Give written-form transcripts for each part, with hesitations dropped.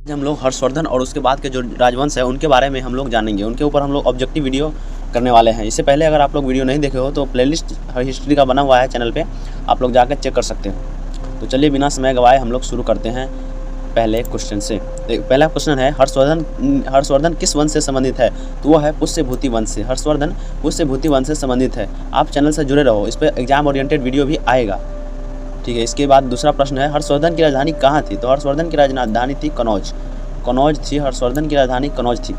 हम लोग हर्षवर्धन और उसके बाद के जो राजवंश है उनके बारे में हम लोग जानेंगे। उनके ऊपर हम लोग ऑब्जेक्टिव वीडियो करने वाले हैं। इससे पहले अगर आप लोग वीडियो नहीं देखे हो तो प्लेलिस्ट हिस्ट्री का बना हुआ है चैनल पे, आप लोग जाकर चेक कर सकते हो। तो चलिए बिना समय गवाए हम लोग शुरू करते हैं पहले क्वेश्चन से। पहला क्वेश्चन है हर्षवर्धन किस वंश से संबंधित है? तो वो है पुष्यभूति वंश से। हर्षवर्धन पुष्यभूति वंश से संबंधित है। आप चैनल से जुड़े रहो, इस पर एग्जाम ओरिएंटेड वीडियो भी आएगा, ठीक है। इसके बाद दूसरा प्रश्न है हर्षवर्धन की राजधानी कहाँ थी? तो हर्षवर्धन की राजधानी थी कनौज थी। हर्षवर्धन की राजधानी कनौज थी।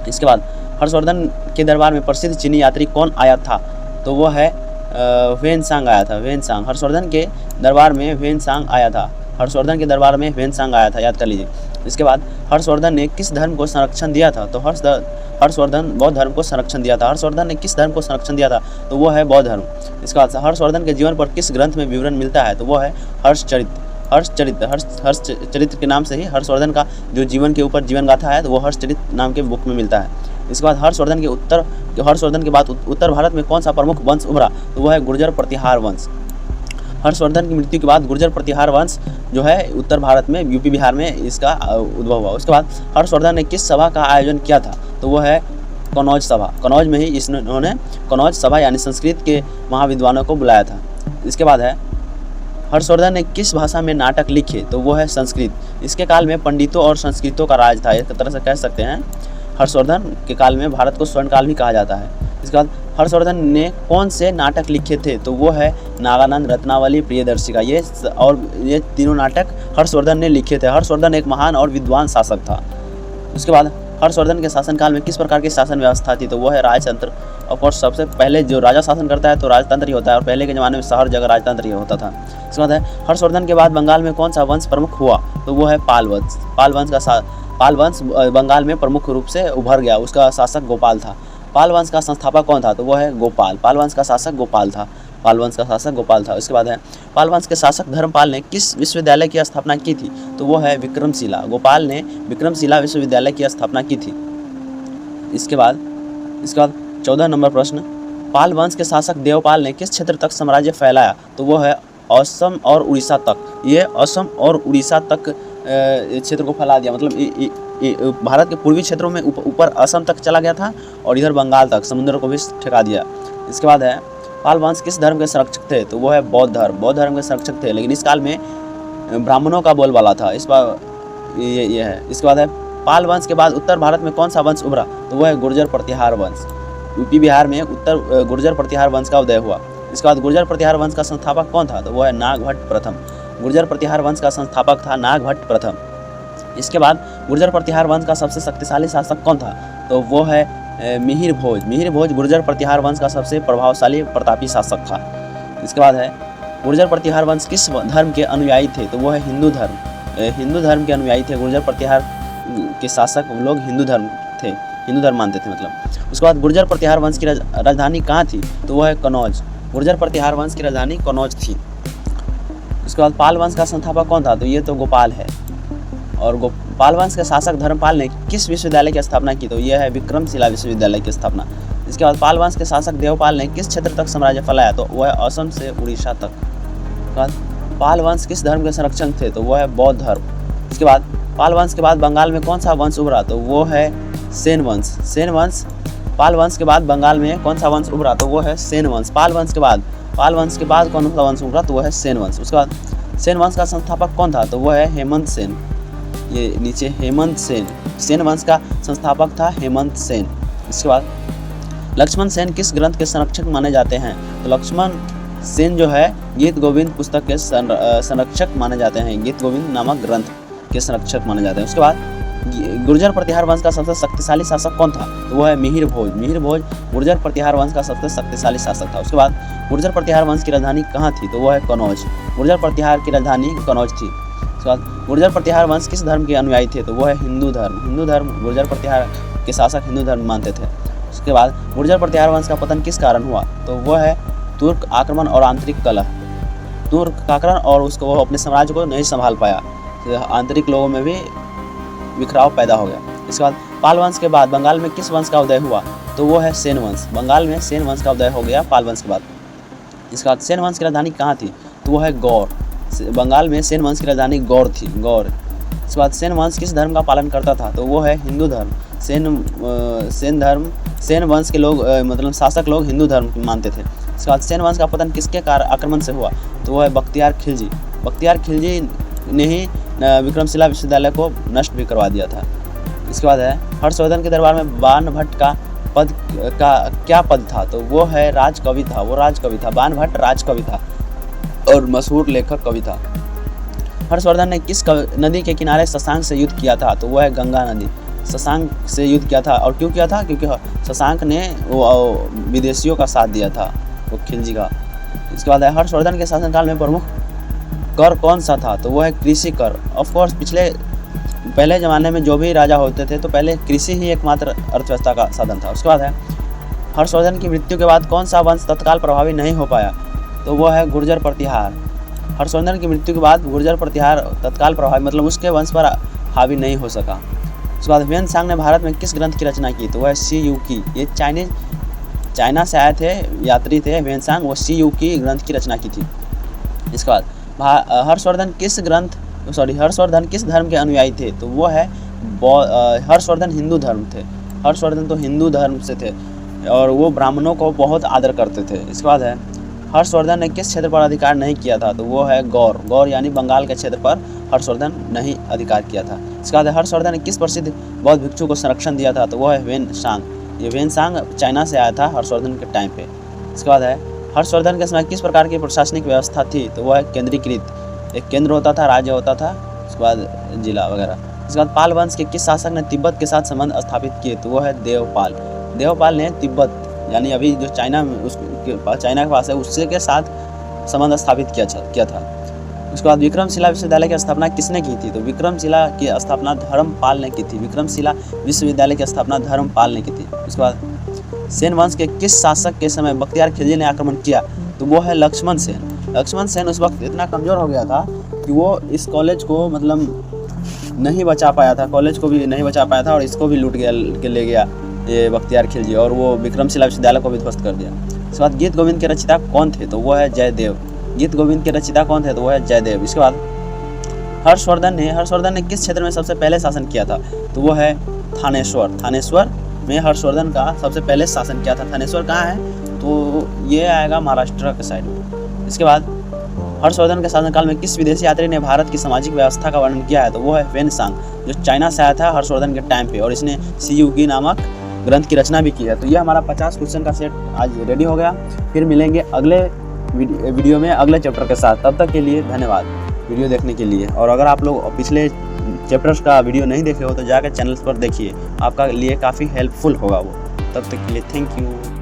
इसके बाद हर्षवर्धन के दरबार में प्रसिद्ध चीनी यात्री कौन आया था? तो वो है ह्वेनसांग आया था। ह्वेनसांग हर्षवर्धन के दरबार में ह्वेनसांग आया था। हर्षवर्धन के दरबार में ह्वेनसांग आया था, याद कर लीजिए। इसके बाद हर्षवर्धन ने किस धर्म को संरक्षण दिया था? तो हर्षवर्धन बौद्ध धर्म को संरक्षण दिया था। हर्षवर्धन ने किस धर्म को संरक्षण दिया था? तो वो है बौद्ध धर्म। इसके बाद हर्षवर्धन के जीवन पर किस ग्रंथ में विवरण मिलता है? तो वो है हर्षचरित्र के नाम से ही हर्षवर्धन का जो जीवन के ऊपर जीवन गाथा है तो वो हर्षचरित्र नाम के बुक में मिलता है। इसके बाद हर्षवर्धन के बाद उत्तर भारत में कौन सा प्रमुख वंश उभरा? तो वो है गुर्जर प्रतिहार वंश। हर्षवर्धन की मृत्यु के बाद गुर्जर प्रतिहार वंश जो है उत्तर भारत में यूपी बिहार में इसका उद्भव हुआ। उसके बाद हर्षवर्धन ने किस सभा का आयोजन किया था? तो वो है कनौज सभा। कनौज में ही इन्होंने कनौज सभा यानी संस्कृत के महाविद्वानों को बुलाया था। इसके बाद है हर्षवर्धन ने किस भाषा में नाटक लिखे? तो वो है संस्कृत। इसके काल में पंडितों और संस्कृतों का राज था, एक तरह से कह सकते हैं। हर्षवर्धन के काल में भारत को स्वर्ण काल भी कहा जाता है। इसके बाद हर्षवर्धन ने कौन से नाटक लिखे थे? तो वो है नागानंद, रत्नावली, प्रियदर्शिका। ये तीनों नाटक हर्षवर्धन ने लिखे थे। हर्षवर्धन एक महान और विद्वान शासक था। उसके बाद हर्षवर्धन के शासनकाल में किस प्रकार की शासन व्यवस्था थी? तो वो है राजतंत्र। ऑफकोर्स सबसे पहले जो राजा शासन करता है तो राजतंत्र ही होता है, और पहले के ज़माने में हर जगह राजतंत्र ही होता था। इसके बाद है हर्षवर्धन के बाद बंगाल में कौन सा वंश प्रमुख हुआ? तो वो है पाल वंश। पाल वंश बंगाल में प्रमुख रूप से उभर गया। उसका शासक गोपाल था। पाल वंश का संस्थापक कौन था? तो वो है गोपाल। पाल वंश का शासक गोपाल था। उसके बाद है पाल वंश के शासक धर्मपाल ने किस विश्वविद्यालय की स्थापना की थी? तो वो है विक्रमशिला। गोपाल ने विक्रमशिला विश्वविद्यालय की स्थापना की थी। इसके बाद 14 नंबर प्रश्न, पाल वंश के शासक देवपाल ने किस क्षेत्र तक साम्राज्य फैलाया? तो वो है असम और उड़ीसा तक। ये असम और उड़ीसा तक क्षेत्र को फैला दिया, मतलब भारत के पूर्वी क्षेत्रों में ऊपर असम तक चला गया था और इधर बंगाल तक समुद्र को भी ठेका दिया। इसके बाद है पाल वंश किस धर्म के संरक्षक थे? तो वो है बौद्ध धर्म के संरक्षक थे, लेकिन इस काल में ब्राह्मणों का बोलबाला था। इस बार ये है। इसके बाद है पाल वंश के बाद उत्तर भारत में कौन सा वंश उभरा? तो वो है गुर्जर प्रतिहार वंश। यूपी बिहार में गुर्जर प्रतिहार वंश का उदय हुआ। इसके बाद गुर्जर प्रतिहार वंश का संस्थापक कौन था? तो वो है नागभट्ट प्रथम। गुर्जर प्रतिहार वंश का संस्थापक था नागभट्ट प्रथम। इसके बाद गुर्जर प्रतिहार वंश का सबसे शक्तिशाली शासक कौन था? तो वो है मिहिर भोज गुर्जर प्रतिहार वंश का सबसे प्रभावशाली प्रतापी शासक था। इसके बाद है गुर्जर प्रतिहार वंश किस धर्म के अनुयायी थे? तो वो है हिंदू धर्म के अनुयायी थे। गुर्जर प्रतिहार के शासक लोग हिंदू धर्म मानते थे मतलब। उसके बाद गुर्जर प्रतिहार वंश की राजधानी कहाँ थी? तो वो है कनौज। गुर्जर प्रतिहार वंश की राजधानी कनौज थी। उसके बाद पाल वंश का संस्थापक कौन था? तो ये तो गोपाल है। और पाल वंश के शासक धर्मपाल ने किस विश्वविद्यालय की स्थापना की? तो यह है विक्रमशिला विश्वविद्यालय की स्थापना। इसके बाद पाल वंश के शासक देवपाल ने किस क्षेत्र तक साम्राज्य फैलाया? तो वह है असम से उड़ीसा तक। उसके बाद पाल वंश किस धर्म के संरक्षक थे? तो वह है बौद्ध धर्म। इसके बाद पाल वंश के बाद बंगाल में कौन सा वंश उभरा? तो वो है सेन वंश। पाल वंश के बाद बंगाल में कौन सा वंश उभरा? तो वो है सेन वंश। पाल वंश के बाद कौन सा वंश उभरा? तो वो है सेन वंश। उसके बाद सेन वंश का संस्थापक कौन था? तो वो है हेमंत सेन। ये नीचे हेमंत सेन। सेन वंश का संस्थापक था हेमंत सेन। इसके बाद लक्ष्मण सेन किस ग्रंथ के संरक्षक माने जाते हैं? तो लक्ष्मण सेन जो है गीत गोविंद पुस्तक के संरक्षक माने जाते हैं। गीत गोविंद नामक ग्रंथ के संरक्षक माने जाते हैं। उसके बाद गुर्जर प्रतिहार वंश का सबसे शक्तिशाली शासक कौन था? तो वो है मिहिर भोज गुर्जर प्रतिहार वंश का सबसे शक्तिशाली शासक था। उसके बाद गुर्जर प्रतिहार वंश की राजधानी कहाँ थी? तो वो है कनौज। गुर्जर प्रतिहार की राजधानी कनौज थी। उसके बाद गुर्जर प्रतिहार वंश किस धर्म के अनुयायी थे? तो वो है हिंदू धर्म। गुर्जर प्रतिहार के शासक हिंदू धर्म मानते थे। उसके बाद गुर्जर प्रतिहार वंश का पतन किस कारण हुआ? तो वो है तुर्क आक्रमण और आंतरिक कलह। तुर्क आक्रमण और वो अपने साम्राज्य को नहीं संभाल पाया, आंतरिक लोगों में भी बिखराव पैदा हो गया। इसके बाद पाल वंश के बाद बंगाल में किस वंश का उदय हुआ? तो वो है सेन वंश। बंगाल में सेन वंश का उदय हो गया पाल वंश के बाद। इसके बाद सेन वंश की राजधानी कहाँ थी? तो वो है गौर। बंगाल में सेन वंश की राजधानी गौर थी। इसके बाद सेन वंश किस धर्म का पालन करता था? तो वो है हिंदू धर्म। सेन वंश के लोग मतलब शासक लोग हिंदू धर्म मानते थे। इसके बाद सेन वंश का पतन किसके आक्रमण से हुआ? तो वो है बख्तियार खिलजी। बख्तियार खिलजी ने ही विक्रमशिला विश्वविद्यालय को नष्ट भी करवा दिया था। इसके बाद है हर्षवर्धन के दरबार में बाणभट्ट का क्या पद था? तो वो है राजकवि था। वो राजकवि था। बाणभट्ट राजकवि था और मशहूर लेखक कवि था। हर्षवर्धन ने किस नदी के किनारे शशांक से युद्ध किया था? तो वो है गंगा नदी। शशांक से युद्ध किया था। और क्यों किया था? क्योंकि शशांक ने वो विदेशियों का साथ दिया था, वो खिलजी का। इसके बाद है हर्षवर्धन के शासनकाल में प्रमुख कर कौन सा था? तो वो है कृषि कर। ऑफकोर्स पहले ज़माने में जो भी राजा होते थे तो पहले कृषि ही एकमात्र अर्थव्यवस्था का साधन था। उसके बाद है हर्षवर्धन की मृत्यु के बाद कौन सा वंश तत्काल प्रभावी नहीं हो पाया? तो वो है गुर्जर प्रतिहार। हर्षवर्धन की मृत्यु के बाद गुर्जर प्रतिहार तत्काल प्रभावी मतलब उसके वंश पर हावी नहीं हो सका। उसके बाद ह्वेनसांग ने भारत में किस ग्रंथ की रचना की? तो वह सी यू की। ये चाइना से आए थे, यात्री थे ह्वेनसांग, वो सी यू की ग्रंथ की रचना की थी। इसके बाद हर्षवर्धन किस धर्म के अनुयायी थे? तो वो है हर्षवर्धन हिंदू धर्म थे। हर्षवर्धन तो हिंदू धर्म से थे और वो ब्राह्मणों को बहुत आदर करते थे। इसके बाद है हर्षवर्धन ने किस क्षेत्र पर अधिकार नहीं किया था? तो वो है गौर यानी बंगाल के क्षेत्र पर हर्षवर्धन नहीं अधिकार किया था। इसके बाद हर्षवर्धन ने किस प्रसिद्ध बौद्ध भिक्षु को संरक्षण दिया था? तो वो है ह्वेनसांग। ये ह्वेनसांग चाइना से आया था हर्षवर्धन के टाइम पे। इसके बाद है हर्षवर्धन के समय किस प्रकार की प्रशासनिक व्यवस्था थी? तो वो है केंद्रीकृत। एक केंद्र होता था, राज्य होता था, उसके बाद जिला वगैरह। इसके बाद पाल वंश के किस शासक ने तिब्बत के साथ संबंध स्थापित किए? तो वो है देवपाल। देवपाल ने तिब्बत यानी अभी जो चाइना के पास है उससे के साथ संबंध स्थापित किया था। उसके बाद विक्रमशिला विश्वविद्यालय की स्थापना किसने की थी? तो विक्रमशिला की स्थापना धर्मपाल ने की थी। विक्रमशिला विश्वविद्यालय की स्थापना धर्मपाल ने की थी। उसके बाद सेन वंश के किस शासक के समय बख्तियार खिलजी ने आक्रमण किया? तो वो है लक्ष्मण सेन। लक्ष्मण सेन उस वक्त इतना कमज़ोर हो गया था कि वो इस कॉलेज को मतलब नहीं बचा पाया था, कॉलेज को भी नहीं बचा पाया था और इसको भी लूट के ले गया ये बख्तियार खिलजी, और वो विक्रमशिला विश्वविद्यालय को भी ध्वस्त कर दिया। इसके बाद गीत गोविंद के रचयिता कौन थे? तो वो है जयदेव। गीत गोविंद के रचयिता कौन थे? तो वो है जयदेव। इसके बाद हर्षवर्धन ने किस क्षेत्र में सबसे पहले शासन किया था? तो वो है थानेश्वर। थानेश्वर में हर्षवर्धन का सबसे पहले शासन किया था। थानेश्वर कहाँ है? तो ये आएगा महाराष्ट्र के साइड में। इसके बाद हर्षवर्धन के शासनकाल में किस विदेशी यात्री ने भारत की सामाजिक व्यवस्था का वर्णन किया है? तो वो है ह्वेनसांग, जो चाइना से आया था हर्षवर्धन के टाइम पे, और इसने सी यू की नामक ग्रंथ की रचना भी की है। तो ये हमारा 50 क्वेश्चन का सेट आज रेडी हो गया। फिर मिलेंगे अगले वीडियो में अगले चैप्टर के साथ। तब तक के लिए धन्यवाद वीडियो देखने के लिए। और अगर आप लोग पिछले चैप्टर्स का वीडियो नहीं देखे हो तो जाकर चैनल पर देखिए, आपका लिए काफ़ी हेल्पफुल होगा वो। तब तक के लिए थैंक यू।